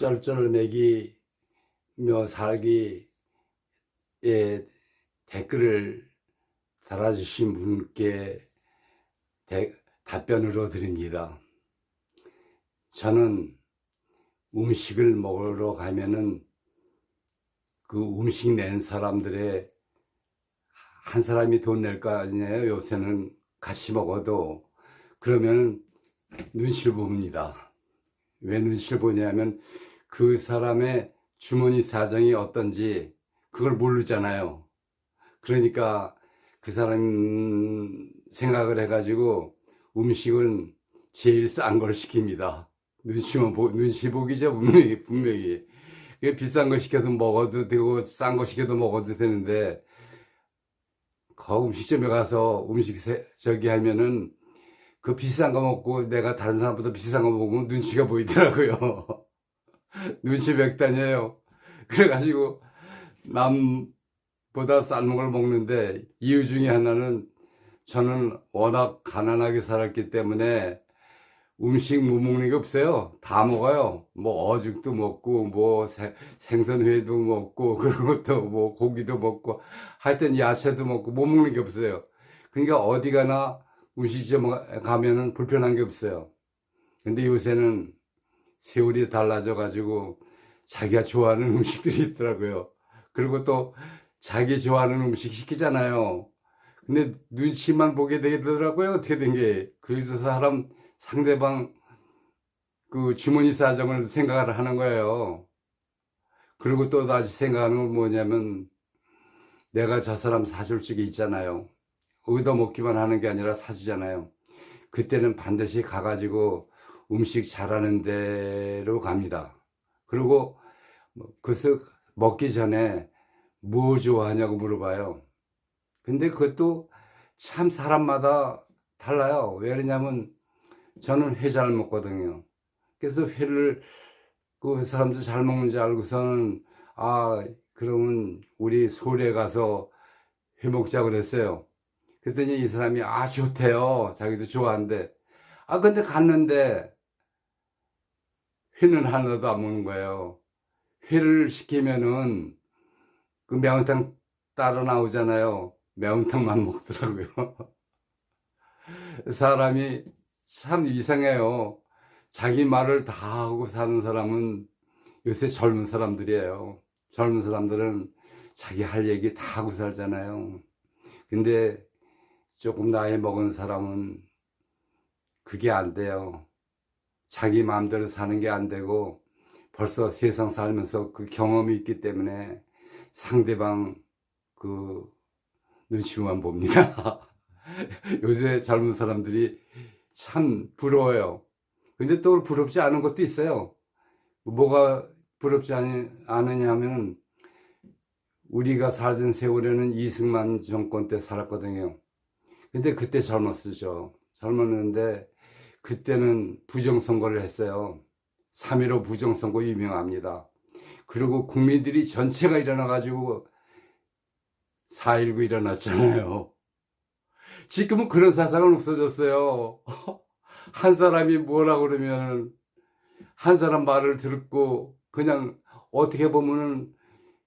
쩔쩔매기며 살기에 댓글을 달아주신 분께 답변으로 드립니다. 저는 음식을 먹으러 가면은 그 음식 낸 사람들의 한 사람이 돈 낼 거 아니에요. 요새는 같이 먹어도. 그러면 눈치를 봅니다. 왜 눈치를 보냐면 그 사람의 주머니 사정이 어떤지 그걸 모르잖아요. 그러니까 그 사람 생각을 해가지고 음식은 제일 싼 걸 시킵니다. 눈치 보기죠, 분명히. 비싼 거 시켜서 먹어도 되고, 싼 거 시켜도 먹어도 되는데, 그 음식점에 가서 저기 하면은, 그 비싼 거 먹고 내가 다른 사람보다 비싼 거 먹으면 눈치가 보이더라고요. 눈치 백단이에요. 그래가지고, 남보다 싼 걸 먹는데, 이유 중에 하나는 저는 워낙 가난하게 살았기 때문에 음식 못 먹는 게 없어요. 다 먹어요. 뭐 어죽도 먹고 뭐 생선회도 먹고 그리고 또 뭐 고기도 먹고 하여튼 야채도 먹고 못 먹는 게 없어요. 그러니까 어디 가나 음식점 가면은 불편한 게 없어요. 근데 요새는 세월이 달라져 가지고 자기가 좋아하는 음식들이 있더라고요. 그리고 또 자기 좋아하는 음식 시키잖아요. 근데 눈치만 보게 되더라고요. 어떻게 된 게. 그래서 상대방 그 주머니 사정을 생각을 하는 거예요. 그리고 또 다시 생각하는 건 뭐냐면 내가 저 사람 사줄 적이 있잖아요. 얻어먹기만 하는 게 아니라 사주잖아요. 그때는 반드시 가가지고 음식 잘하는 데로 갑니다. 그리고 그래서 먹기 전에 뭐 좋아하냐고 물어봐요. 근데 그것도 참 사람마다 달라요. 왜 그러냐면 저는 회 잘 먹거든요. 그래서 회를 그 사람들 잘 먹는지 알고서는 그러면 우리 서울에 가서 회 먹자고 그랬어요. 그랬더니 이 사람이 좋대요. 자기도 좋아한대. 근데 갔는데 회는 하나도 안 먹는 거예요. 회를 시키면은 그 매운탕 따로 나오잖아요. 매운탕만 먹더라고요. 사람이 참 이상해요. 자기 말을 다 하고 사는 사람은 요새 젊은 사람들이에요. 젊은 사람들은 자기 할 얘기 다 하고 살잖아요. 근데 조금 나이 먹은 사람은 그게 안 돼요. 자기 마음대로 사는 게 안 되고 벌써 세상 살면서 그 경험이 있기 때문에 상대방 그 눈치만 봅니다. 요새 젊은 사람들이 참 부러워요. 근데 또 부럽지 않은 것도 있어요. 뭐가 부럽지 않으냐면 우리가 살던 세월에는 이승만 정권 때 살았거든요. 근데 그때 젊었죠. 젊었는데 그때는 부정선거를 했어요. 3.15 부정선거 유명합니다. 그리고 국민들이 전체가 일어나가지고 4.19 일어났잖아요. 지금은 그런 사상은 없어졌어요. 한 사람이 뭐라고 그러면 한 사람 말을 듣고 그냥 어떻게 보면은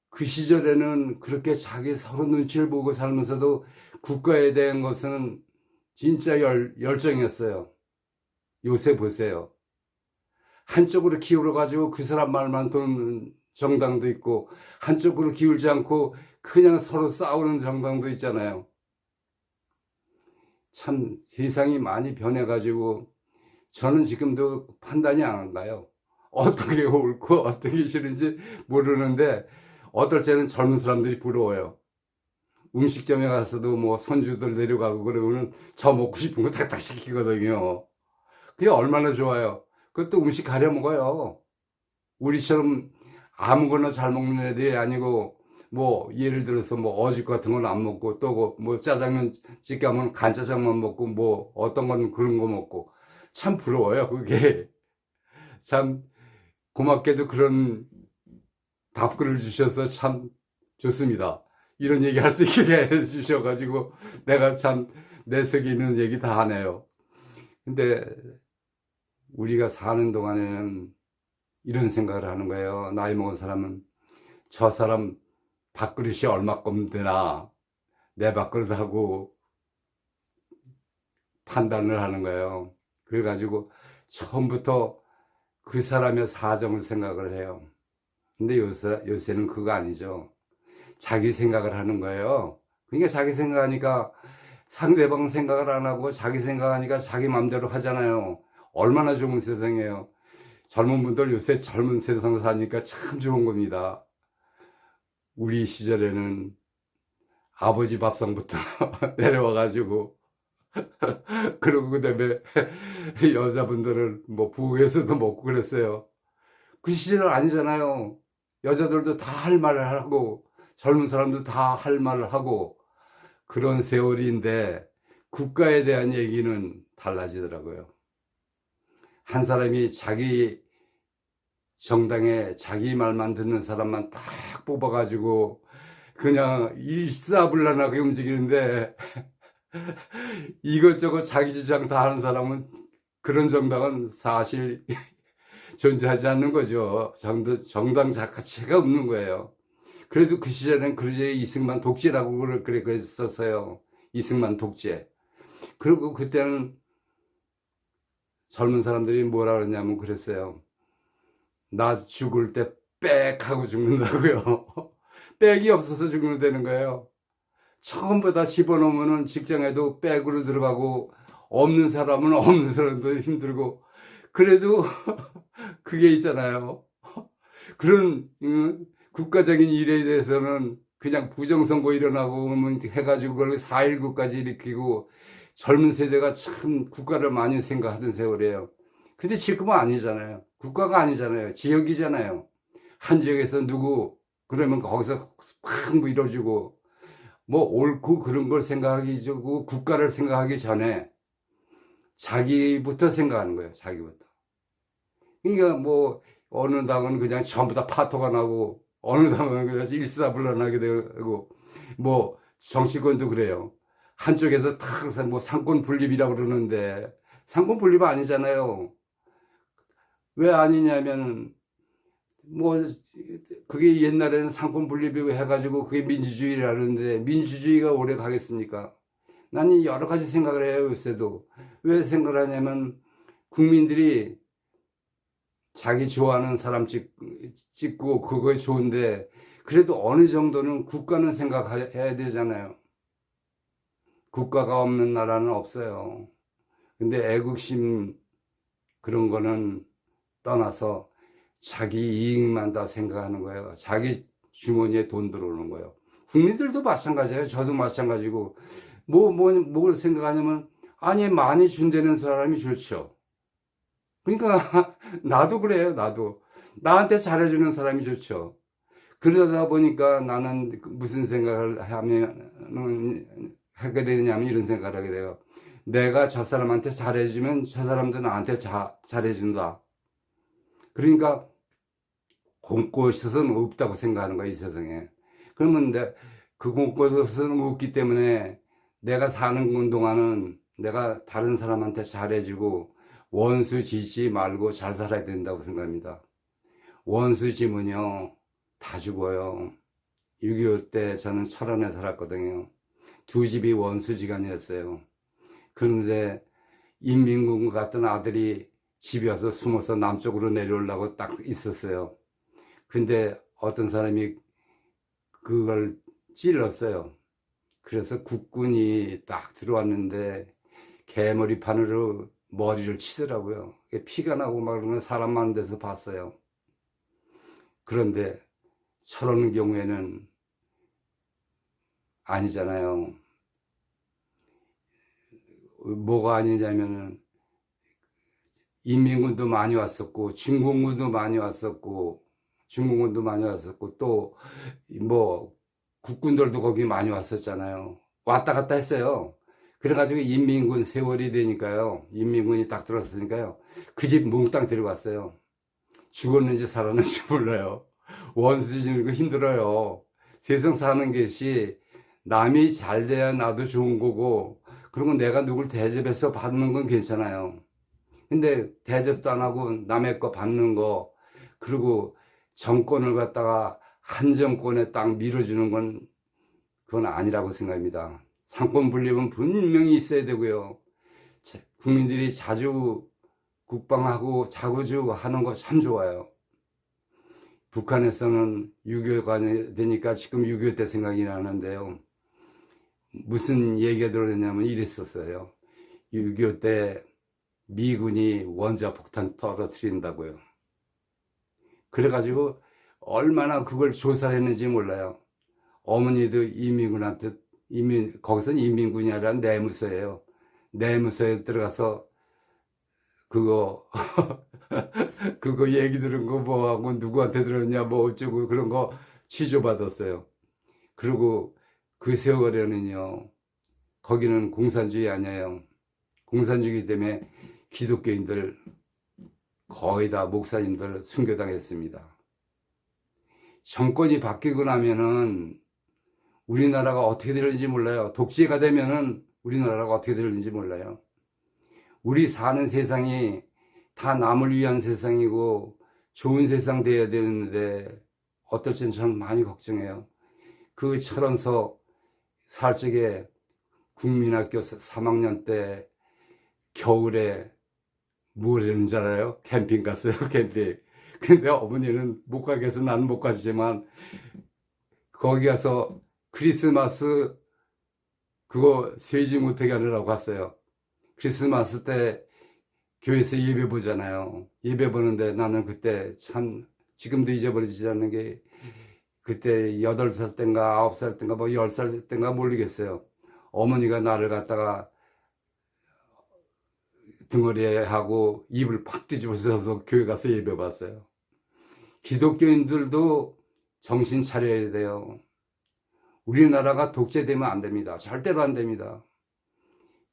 그 시절에는 그렇게 자기 서로 눈치를 보고 살면서도 국가에 대한 것은 진짜 열정이었어요. 요새 보세요. 한쪽으로 기울어 가지고 그 사람 말만 듣는 정당도 있고 한쪽으로 기울지 않고 그냥 서로 싸우는 정당도 있잖아요. 참 세상이 많이 변해가지고 저는 지금도 판단이 안 가요. 어떻게 옳고 어떻게 싫은지 모르는데 어떨 때는 젊은 사람들이 부러워요. 음식점에 가서도 뭐 손주들 내려가고 그러면은 저 먹고 싶은 거 탁탁 시키거든요. 그게 얼마나 좋아요. 그것도 음식 가려 먹어요. 우리처럼 아무거나 잘 먹는 애들이 아니고 뭐 예를 들어서 뭐 어죽 같은 건 안 먹고 또 뭐 짜장면 집 가면 간짜장만 먹고 뭐 어떤 건 그런 거 먹고 참 부러워요. 그게 참 고맙게도 그런 답글을 주셔서 참 좋습니다. 이런 얘기 할 수 있게 해주셔가지고 내가 참 내색이 있는 얘기 다 하네요. 근데 우리가 사는 동안에는 이런 생각을 하는 거예요. 나이 먹은 사람은 저 사람 밥그릇이 얼마큼 되나 내 밥그릇하고 판단을 하는 거예요. 그래가지고 처음부터 그 사람의 사정을 생각을 해요. 근데 요새는 그거 아니죠. 자기 생각을 하는 거예요. 그러니까 자기 생각하니까 상대방 생각을 안 하고 자기 생각하니까 자기 마음대로 하잖아요. 얼마나 좋은 세상이에요. 젊은 분들 요새 젊은 세상 사니까 참 좋은 겁니다. 우리 시절에는 아버지 밥상부터 내려와가지고 그리고 그다음에 여자분들은 뭐 부엌에서도 먹고 그랬어요. 그 시절은 아니잖아요. 여자들도 다 할 말을 하고 젊은 사람도 다 할 말을 하고 그런 세월인데 국가에 대한 얘기는 달라지더라고요. 한 사람이 자기 정당에 자기 말만 듣는 사람만 딱 뽑아가지고 그냥 일사불란하게 움직이는데 이것저것 자기 주장 다 하는 사람은 그런 정당은 사실 존재하지 않는 거죠. 정당 자체가 없는 거예요. 그래도 그 시절엔 그러지 이승만 독재라고 그랬었어요. 이승만 독재. 그리고 그때는 젊은 사람들이 뭐라 그러냐면 그랬어요. 나 죽을 때 빽 하고 죽는다고요. 빽이 없어서 죽는다는 거예요. 처음보다 집어넣으면 직장에도 빽으로 들어가고 없는 사람은 없는 사람도 힘들고 그래도 그게 있잖아요. 그런 국가적인 일에 대해서는 그냥 부정선거 일어나고 해가지고 그걸 4.19까지 일으키고 젊은 세대가 참 국가를 많이 생각하던 세월이에요. 근데 지금은 아니잖아요. 국가가 아니잖아요. 지역이잖아요. 한 지역에서 누구 그러면 거기서 팍 밀어주고 뭐 옳고 그런 걸 생각하기 전에 국가를 생각하기 전에 자기부터 생각하는 거예요. 자기부터. 그러니까 뭐 어느 당은 그냥 전부 다 파토가 나고 어느 당은 그냥 일사불란하게 되고 뭐 정치권도 그래요. 한쪽에서 탁뭐 상권 분립이라고 그러는데 상권 분립 아니잖아요. 왜 아니냐면 뭐 그게 옛날에는 상권 분립이 해가지고 그게 민주주의라는데 민주주의가 오래 가겠습니까? 나는 여러 가지 생각을 해요. 요새도 왜 생각을 하냐면 국민들이 자기 좋아하는 사람 찍고 그거에 좋은데 그래도 어느 정도는 국가는 생각해야 되잖아요. 국가가 없는 나라는 없어요. 근데 애국심 그런 거는 떠나서 자기 이익만 다 생각하는 거예요. 자기 주머니에 돈 들어오는 거예요. 국민들도 마찬가지예요. 저도 마찬가지고 뭘 생각하냐면 아니 많이 준다는 사람이 좋죠. 그러니까 나도 그래요. 나도 나한테 잘해주는 사람이 좋죠. 그러다 보니까 나는 무슨 생각을 하게 되냐면 이런 생각을 하게 돼요. 내가 저 사람한테 잘해주면 저 사람도 나한테 잘해준다. 그러니까 공꽃은 없다고 생각하는 거야, 이 세상에. 그러면 그 공꽃은 없기 때문에 내가 사는 동안은 내가 다른 사람한테 잘해주고 원수 짓지 말고 잘 살아야 된다고 생각합니다. 원수 지면요 다 죽어요. 6.25 때 저는 철원에 살았거든요. 두 집이 원수지간이었어요. 그런데 인민군 같은 아들이 집에 와서 숨어서 남쪽으로 내려오려고 딱 있었어요. 근데 어떤 사람이 그걸 찔렀어요. 그래서 국군이 딱 들어왔는데 개머리판으로 머리를 치더라고요. 피가 나고 막 그러는 사람 많은 데서 봤어요. 그런데 저런 경우에는 아니잖아요. 뭐가 아니냐면은 인민군도 많이 왔었고 중공군도 많이 왔었고 또 뭐 국군들도 거기 많이 왔었잖아요. 왔다 갔다 했어요. 그래가지고 인민군 세월이 되니까요. 인민군이 딱 들어왔으니까요. 그 집 몽땅 데려갔어요. 죽었는지 살았는지 몰라요. 원수 짓는 거 힘들어요. 세상 사는 것이 남이 잘 돼야 나도 좋은 거고 그리고 내가 누굴 대접해서 받는 건 괜찮아요. 근데 대접도 안 하고 남의 거 받는 거 그리고 정권을 갖다가 한 정권에 딱 밀어주는 건 그건 아니라고 생각합니다. 상권 분립은 분명히 있어야 되고요. 국민들이 자주 국방하고 자구주 하는 거 참 좋아요. 북한에서는 6.25가 되니까 지금 6.25 때 생각이 나는데요. 무슨 얘기가 들어오냐면 이랬었어요. 6.25 때 미군이 원자폭탄 떨어뜨린다고요. 그래가지고 얼마나 그걸 조사를 했는지 몰라요. 어머니도 이민군한테, 거기서는 이민군이 아니라 내무서예요. 내무서에 들어가서 그거 그거 얘기 들은 거 뭐하고 누구한테 들었냐 뭐 어쩌고 그런 거 취조받았어요. 그리고 그 세월에는요, 거기는 공산주의 아니에요. 공산주의이기 때문에 기독교인들 거의 다 목사님들 순교당했습니다. 정권이 바뀌고 나면은 우리나라가 어떻게 되는지 몰라요. 독재가 되면은 우리나라가 어떻게 되는지 몰라요. 우리 사는 세상이 다 남을 위한 세상이고 좋은 세상 돼야 되는데 어떨 땐 저는 많이 걱정해요. 그 철원서 살 적에 국민학교 3학년 때 겨울에 뭘 했는 줄 알아요? 캠핑 갔어요. 캠핑. 근데 어머니는 못 가게 해서 나는 못 가지만 거기 가서 크리스마스 그거 세지 못하게 하느라고 갔어요. 크리스마스 때 교회에서 예배 보잖아요. 예배 보는데 나는 그때 참 지금도 잊어버리지 않는 게 그때 8살 땐가 9살 땐가 뭐 10살 땐가 모르겠어요. 어머니가 나를 갖다가 등어리에 하고 입을 팍 뒤집어서 교회 가서 예배 봤어요. 기독교인들도 정신 차려야 돼요. 우리나라가 독재되면 안 됩니다. 절대로 안 됩니다.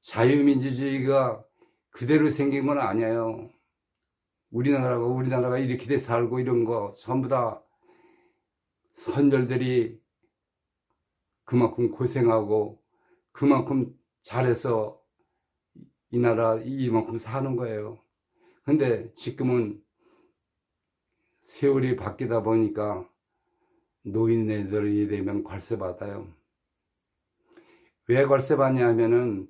자유민주주의가 그대로 생긴 건 아니에요. 우리나라가 이렇게 돼 살고 이런 거 전부 다 선열들이 그만큼 고생하고 그만큼 잘해서 이 나라 이만큼 사는 거예요. 근데 지금은 세월이 바뀌다 보니까 노인네들이 되면 관세 받아요. 왜 관세 받냐 하면은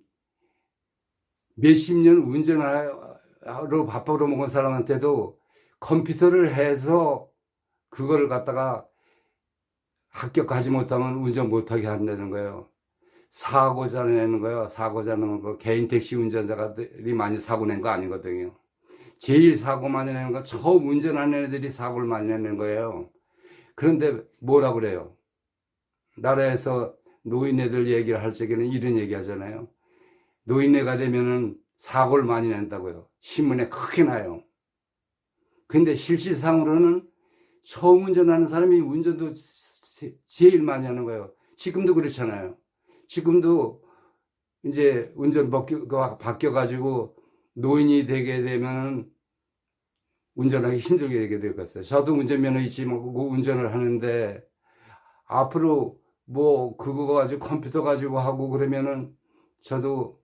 몇십 년 운전하러 밥벌어 먹은 사람한테도 컴퓨터를 해서 그거를 갖다가 합격하지 못하면 운전 못하게 한다는 거예요. 사고자 내는 거예요. 사고자 내는 거. 개인 택시 운전자들이 많이 사고 낸 거 아니거든요. 제일 사고 많이 내는 건 처음 운전하는 애들이 사고를 많이 내는 거예요. 그런데 뭐라 그래요? 나라에서 노인네들 얘기를 할 적에는 이런 얘기 하잖아요. 노인네가 되면은 사고를 많이 낸다고요. 신문에 크게 나요. 근데 실질상으로는 처음 운전하는 사람이 운전도 제일 많이 하는 거예요. 지금도 그렇잖아요. 지금도 이제 운전 바뀌어가지고 노인이 되게 되면 운전하기 힘들게 되게 되겠어요. 저도 운전면허 있지만 운전을 하는데 앞으로 뭐 그거 가지고 컴퓨터 가지고 하고 그러면은 저도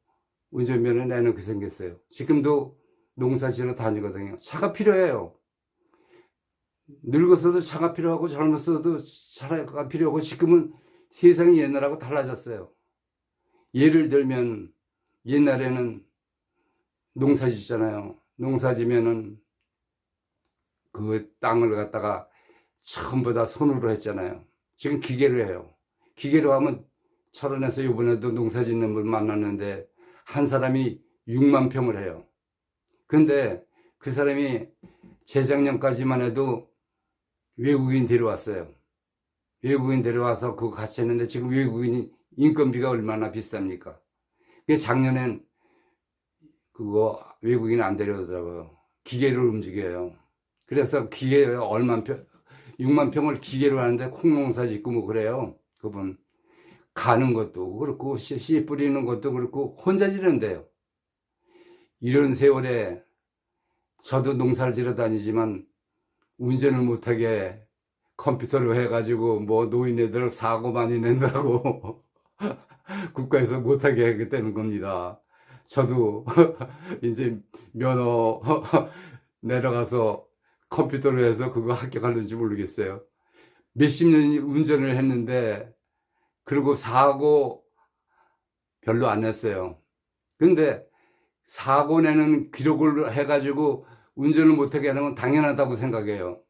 운전면허 내놓게 생겼어요. 지금도 농사지러 다니거든요. 차가 필요해요. 늙어서도 차가 필요하고 젊었어도 차가 필요하고 지금은 세상이 옛날하고 달라졌어요. 예를 들면 옛날에는 농사 짓잖아요. 농사 지면은 그 땅을 갖다가 전부 다 손으로 했잖아요. 지금 기계로 해요. 기계로 하면 철원에서 이번에도 농사 짓는 분 만났는데 한 사람이 6만 평을 해요. 근데 그 사람이 재작년까지만 해도 외국인 데려왔어요. 외국인 데려와서 그거 같이 했는데 지금 외국인이 인건비가 얼마나 비쌉니까? 작년엔 그거 외국인 안 데려오더라고요. 기계로 움직여요. 그래서 기계 6만 평을 기계로 하는데 콩농사 짓고 뭐 그래요. 그분 가는 것도 그렇고 씨 뿌리는 것도 그렇고 혼자 지른대요. 이런 세월에 저도 농사를 지러 다니지만 운전을 못하게 컴퓨터로 해가지고 뭐 노인네들 사고 많이 낸다고 국가에서 못하게 하겠다는 겁니다. 저도 이제 면허 내려가서 컴퓨터로 해서 그거 합격하는지 모르겠어요. 몇십 년 운전을 했는데, 그리고 사고 별로 안 냈어요. 근데 사고 내는 기록을 해가지고 운전을 못하게 하는 건 당연하다고 생각해요.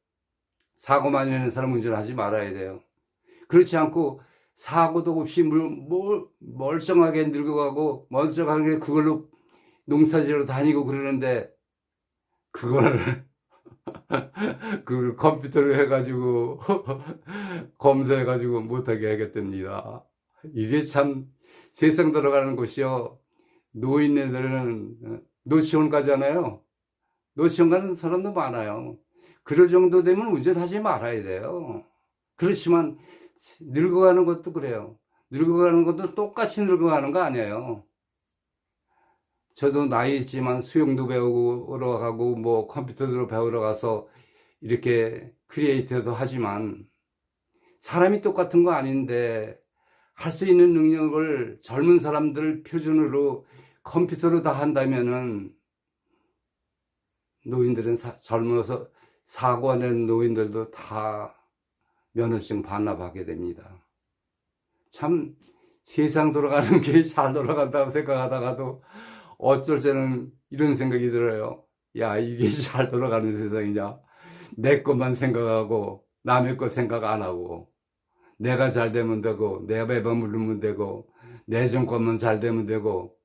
사고 많이 내는 사람 운전하지 말아야 돼요. 그렇지 않고 사고도 없이 멀쩡하게 늙어가고 멀쩡하게 그걸로 농사지러 다니고 그러는데, 그걸 그 컴퓨터로 해가지고 검사해가지고 못하게 하겠답니다. 이게 참 세상 돌아가는 곳이요. 노인네들은 노치원 가잖아요. 노치원 가는 사람도 많아요. 그럴 정도 되면 운전하지 말아야 돼요. 그렇지만 늙어가는 것도 그래요. 늙어가는 것도 똑같이 늙어가는 거 아니에요. 저도 나이 있지만 수영도 배우러 가고 뭐 컴퓨터도 배우러 가서 이렇게 크리에이터도 하지만 사람이 똑같은 거 아닌데, 할 수 있는 능력을 젊은 사람들 표준으로 컴퓨터로 다 한다면은 노인들은 젊어서 사고 낸 노인들도 다 면허증 반납하게 됩니다. 참 세상 돌아가는 게 잘 돌아간다고 생각하다가도 어쩔 때는 이런 생각이 들어요. 야, 이게 잘 돌아가는 세상이냐? 내 것만 생각하고 남의 것 생각 안 하고, 내가 잘 되면 되고, 내가 배만 부르면 되고, 내 정권만 잘 되면 되고,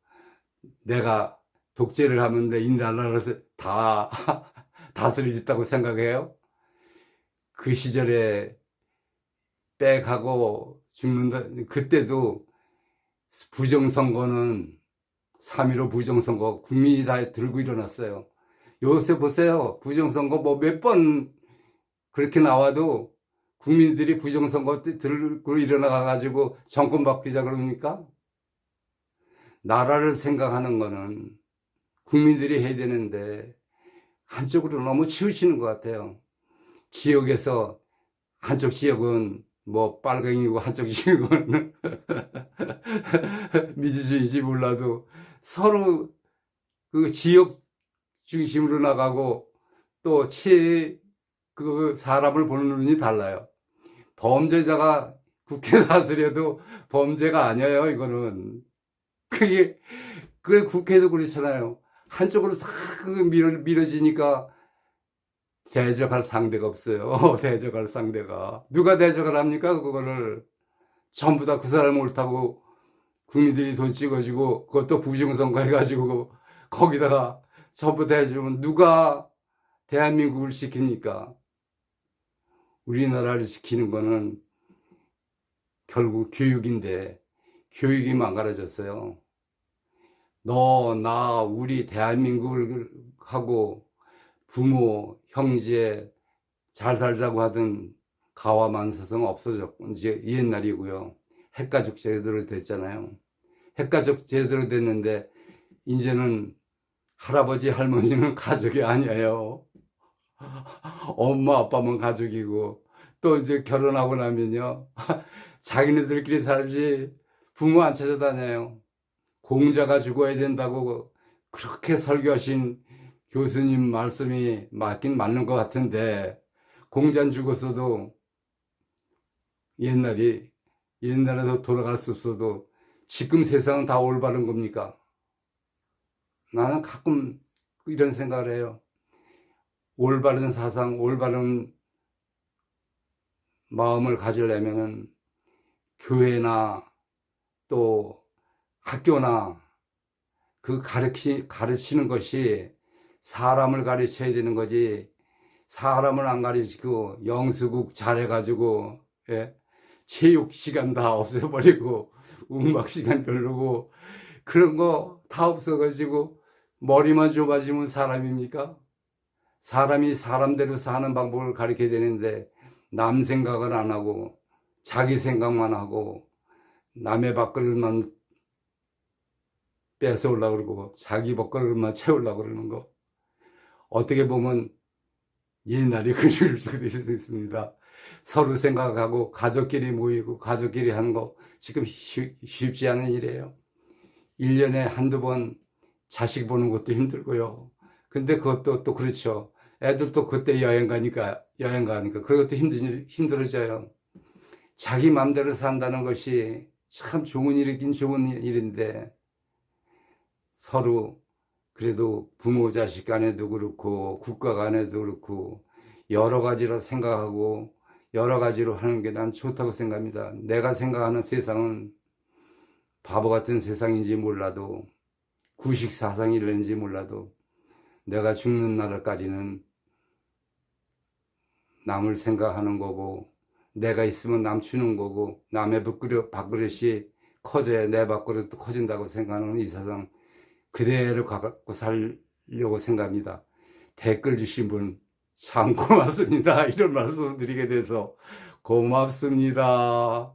내가 독재를 하면 이 나라를 다 다스릴 수 있다고 생각해요. 그 시절에 빽하고 죽는다. 그때도 부정선거는 3.15 부정선거 국민이 다 들고 일어났어요. 요새 보세요. 부정선거 뭐 몇 번 그렇게 나와도 국민들이 부정선거 때 들고 일어나가지고 정권 바뀌자 그럽니까? 나라를 생각하는 거는 국민들이 해야 되는데 한쪽으로 너무 치우치는 것 같아요. 지역에서 한쪽 지역은 뭐 빨갱이고 한쪽 지역은 민주주의인지 몰라도 서로 그 지역 중심으로 나가고 또 그 사람을 보는 눈이 달라요. 범죄자가 국회 다스려도 범죄가 아니에요, 이거는. 그게 국회도 그렇잖아요. 한쪽으로 싹 밀어지니까 대적할 상대가 없어요. 대적할 상대가. 누가 대적을 합니까, 그거를. 전부 다 그 사람 옳다고 국민들이 돈 찍어주고, 그것도 부정선거 해가지고, 거기다가 전부 다 해주면 누가 대한민국을 지킵니까? 우리나라를 지키는 거는 결국 교육인데, 교육이 망가져졌어요. 너, 나, 우리 대한민국을 하고 부모, 형제 잘 살자고 하던 가와만사성 없어졌고, 이제 옛날이고요. 핵가족 제도로 됐잖아요. 핵가족 제도로 됐는데, 이제는 할아버지, 할머니는 가족이 아니에요. 엄마, 아빠만 가족이고, 또 이제 결혼하고 나면요. 자기네들끼리 살지 부모 안 찾아다녀요. 공자가 죽어야 된다고 그렇게 설교하신 교수님 말씀이 맞긴 맞는 것 같은데, 공자는 죽었어도 옛날에도 돌아갈 수 없어도 지금 세상은 다 올바른 겁니까? 나는 가끔 이런 생각을 해요. 올바른 사상, 올바른 마음을 가지려면은 교회나 또 학교나 그 가르치는 것이 사람을 가르쳐야 되는 거지, 사람을 안 가르치고 영수국 잘해가지고, 예? 체육 시간 다 없애버리고 음악 시간 별로고 그런 거 다 없어가지고 머리만 좁아지면 사람입니까? 사람이 사람대로 사는 방법을 가르쳐야 되는데 남 생각을 안 하고 자기 생각만 하고 남의 밥그릇만 뺏어오려고 그러고 자기 밥그릇만 채우려고 그러는 거, 어떻게 보면 옛날이 그리울 수도 있습니다. 서로 생각하고 가족끼리 모이고 가족끼리 하는 거 지금 쉽지 않은 일이에요. 1년에 한두 번 자식 보는 것도 힘들고요. 근데 그것도 또 그렇죠. 애들도 그때 여행 가니까 그것도 힘들어져요. 자기 맘대로 산다는 것이 참 좋은 일이긴 좋은 일인데 서로 그래도 부모 자식 간에도 그렇고 국가 간에도 그렇고 여러 가지로 생각하고 여러 가지로 하는 게 난 좋다고 생각합니다. 내가 생각하는 세상은 바보 같은 세상인지 몰라도 구식 사상이라는지 몰라도 내가 죽는 날까지는 남을 생각하는 거고 내가 있으면 남 주는 거고 남의 밥그릇이 커져야 내 밥그릇도 커진다고 생각하는 이 세상 그대로 갖고 살려고 생각합니다. 댓글 주신 분 참 고맙습니다. 이런 말씀 드리게 돼서 고맙습니다.